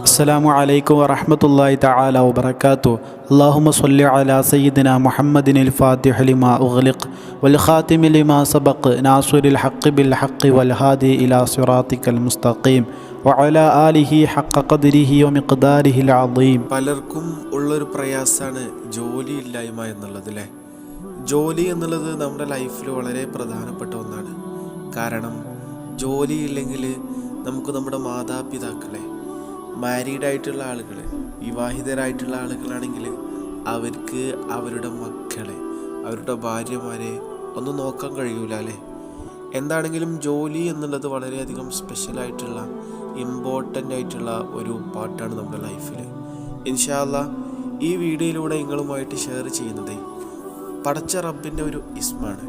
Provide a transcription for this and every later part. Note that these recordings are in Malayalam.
അസ്സലാമു അലൈക്കും വറഹ്മത്തുള്ളാഹി തആല വബറകാതുഹു. അല്ലാഹുമ്മ സ്വല്ലി അലാ സയ്യിദിനാ മുഹമ്മദിനിൽ ഫാത്തിഹി ലിമാ ഉഗ്ലിഖ് വൽ ഖാതിമി ലിമാ സബഖ് നാസിറിൽ ഹഖ് ബിൽ ഹഖ് വൽ ഹാദി ഇലാ സിറാത്തിക്കൽ മുസ്തഖീം വഅലാ ആലിഹി ഹഖ ഖദ്രിഹി വമിഖ്ദാരിഹിൽ അദീം. പലർക്കും ഉള്ളൊരു പ്രയാസമാണ് ജോലി ഇല്ലായ്മ എന്നുള്ളത് അല്ലേ. ജോലി എന്നുള്ളത് നമ്മുടെ ലൈഫിൽ വളരെ പ്രധാനപ്പെട്ട ഒന്നാണ്. കാരണം ജോലി ഇല്ലെങ്കിൽ നമുക്ക് നമ്മുടെ മാതാപിതാക്കളെ, മാരീഡായിട്ടുള്ള ആളുകൾ, വിവാഹിതരായിട്ടുള്ള ആളുകളാണെങ്കിൽ അവർക്ക് അവരുടെ മക്കളെ, അവരുടെ ഭാര്യമാരെ ഒന്നും നോക്കാൻ കഴിയൂല അല്ലേ. എന്താണെങ്കിലും ജോലി എന്നുള്ളത് വളരെയധികം സ്പെഷ്യലായിട്ടുള്ള ഇമ്പോർട്ടൻ്റ് ആയിട്ടുള്ള ഒരു പാർട്ടാണ് നമ്മുടെ ലൈഫിൽ. ഇൻഷാ അല്ലാഹ് ഈ വീഡിയോയിലൂടെ നിങ്ങളുമായിട്ട് ഷെയർ ചെയ്യുന്നത് പടച്ച റബ്ബിൻ്റെ ഒരു ഇസ്മാണ്.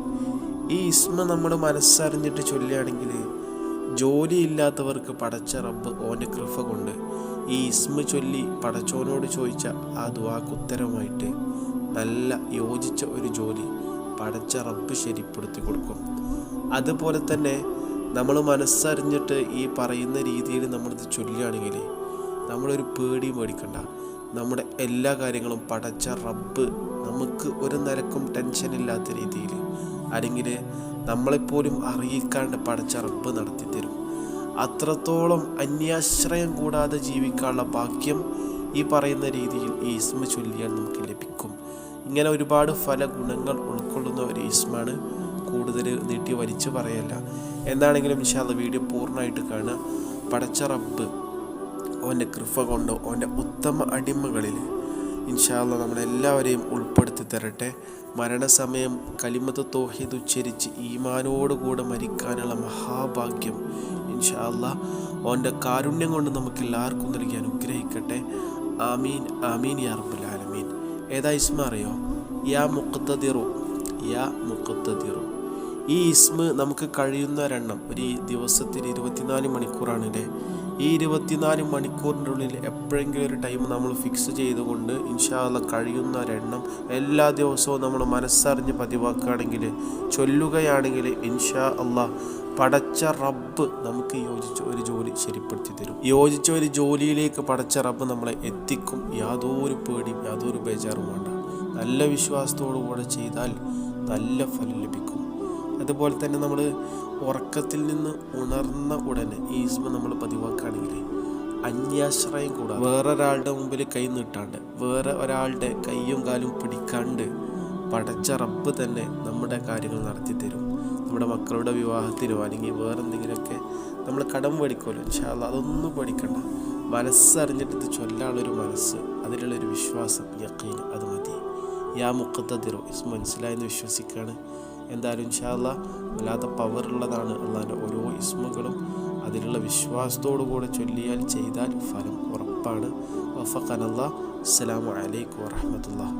ഈ ഇസ്മ നമ്മൾ മനസ്സറിഞ്ഞിട്ട് ചൊല്ലുകയാണെങ്കിൽ ജോലി ഇല്ലാത്തവർക്ക് പടച്ച റബ്ബ് ഓൻ്റെ കൃപ കൊണ്ട് ഈ ഇസ്മ ചൊല്ലി പടച്ചോനോട് ചോദിച്ച ആ ദുആക്ക് ഉത്തരമായിട്ട് നല്ല യോജിച്ച ഒരു ജോലി പടച്ച റബ്ബ് ശരിപ്പെടുത്തി കൊടുക്കും. അതുപോലെ തന്നെ നമ്മൾ മനസ്സറിഞ്ഞിട്ട് ഈ പറയുന്ന രീതിയിൽ നമ്മളിത് ചൊല്ലുകയാണെങ്കിൽ നമ്മളൊരു പേടിയും മേടിക്കണ്ട. നമ്മുടെ എല്ലാ കാര്യങ്ങളും പടച്ച റബ്ബ് നമുക്ക് ഒരു നിരക്കും ടെൻഷനില്ലാത്ത രീതിയിൽ, അല്ലെങ്കിൽ നമ്മളെപ്പോലും അറിയിക്കാണ്ട് പടച്ച റബ്ബ് നടത്തിത്തരും. അത്രത്തോളം അന്യാശ്രയം കൂടാതെ ജീവിക്കാനുള്ള ഭാഗ്യം ഈ പറയുന്ന രീതിയിൽ ഈ ഇസ്മ ചൊല്ലിയാൽ നമുക്ക് ലഭിക്കും. ഇങ്ങനെ ഒരുപാട് ഫല ഗുണങ്ങൾ ഉൾക്കൊള്ളുന്ന ഒരു ഇസ്മാണ്. കൂടുതൽ നീട്ടി വലിച്ചു പറയല്ല. എന്താണെങ്കിലും ഇൻഷാ അല്ലാഹ് വീഡിയോ പൂർണ്ണമായിട്ട് കാണുക. പടച്ച റബ്ബ് ഓൻ്റെ കൃപ കൊണ്ട് ഓൻ്റെ ഉത്തമ അടിമകളിൽ ഇൻഷാ അല്ലാഹ് നമ്മളെല്ലാവരെയും ഉൾപ്പെടുത്തി തരട്ടെ. മരണസമയം കലിമത്ത് തൗഹീദ് ഉച്ചരിച്ച് ഈമാനോടുകൂടെ മരിക്കാനുള്ള മഹാഭാഗ്യം ഇൻഷാ അല്ലാഹ് ഓൻ്റെ കാരുണ്യം കൊണ്ട് നമുക്ക് എല്ലാവർക്കും നൽകി അനുഗ്രഹിക്കട്ടെ. ആമീൻ ആമീൻ യാ റബ്ബൽ ആലമീൻ. ഏതാ ഇസ്മ അറിയോ? യാ മുഖ്തദിറു. യാ മുഖ്തദിറു. ഈ ഇസ്മ നമുക്ക് കഴിയുന്നൊരെണ്ണം ഒരു ദിവസത്തിൽ 24 മണിക്കൂറാണ് അല്ലേ. ഈ 24 മണിക്കൂറിൻ്റെ ഉള്ളിൽ എപ്പോഴെങ്കിലും ഒരു ടൈം നമ്മൾ ഫിക്സ് ചെയ്തുകൊണ്ട് ഇൻഷാ അല്ലാഹ് കഴിയുന്ന ഒരെണ്ണം എല്ലാ ദിവസവും നമ്മൾ മനസ്സറിഞ്ഞ് പതിവാക്കുകയാണെങ്കിൽ, ചൊല്ലുകയാണെങ്കിൽ ഇൻഷാ അല്ലാഹ് പടച്ച റബ്ബ് നമുക്ക് യോജിച്ച ഒരു ജോലി ശരിപ്പെടുത്തി തരും. യോജിച്ച ഒരു ജോലിയിലേക്ക് പടച്ച റബ്ബ് നമ്മളെ എത്തിക്കും. യാതൊരു പേടിയും യാതൊരു ബേജാറും വേണ്ട. നല്ല വിശ്വാസത്തോടു കൂടെ ചെയ്താൽ നല്ല ഫലം ലഭിക്കും. അതുപോലെ തന്നെ നമ്മൾ ഉറക്കത്തിൽ നിന്ന് ഉണർന്ന ഉടനെ ഈ ഇസ്മ നമ്മൾ പതിവാക്കുകയാണെങ്കിൽ അന്യാശ്രയം കൂടാതെ, വേറൊരാളുടെ മുമ്പിൽ കൈ നീട്ടാണ്ട്, വേറെ ഒരാളുടെ കൈയും കാലും പിടിക്കാണ്ട് പടച്ച റബ്ബ് തന്നെ നമ്മുടെ കാര്യങ്ങൾ നടത്തി തരും. നമ്മുടെ മക്കളുടെ വിവാഹത്തിനോ അല്ലെങ്കിൽ വേറെ എന്തെങ്കിലുമൊക്കെ നമ്മൾ കടം മേടിക്കുമല്ലോ, ഇൻഷാ അല്ലാഹ് അതൊന്നും പേടിക്കണ്ട. മനസ്സറിഞ്ഞിട്ട് ഇത് ചൊല്ലാനുള്ളൊരു മനസ്സ്, അതിലുള്ളൊരു വിശ്വാസം, യഖീൻ, അത് മതി. യാ മുഖ്തദിറു ഇസ്മ മനസ്സിലായെന്ന് വിശ്വസിക്കുകയാണ്. എന്തായാലും ഇൻഷാ അല്ലാഹ് വല്ലാത്ത പവറുള്ളതാണ് അള്ളാഹിൻ്റെ ഓരോ ഇസ്മുകളും. അതിലുള്ള വിശ്വാസത്തോടു കൂടെ ചൊല്ലിയാൽ ചെയ്താൽ ഫലം ഉറപ്പാണ്. വഫഖനല്ലാഹ്. അസ്സലാമു അലൈക്കും വറഹ്മത്തുള്ളാഹി.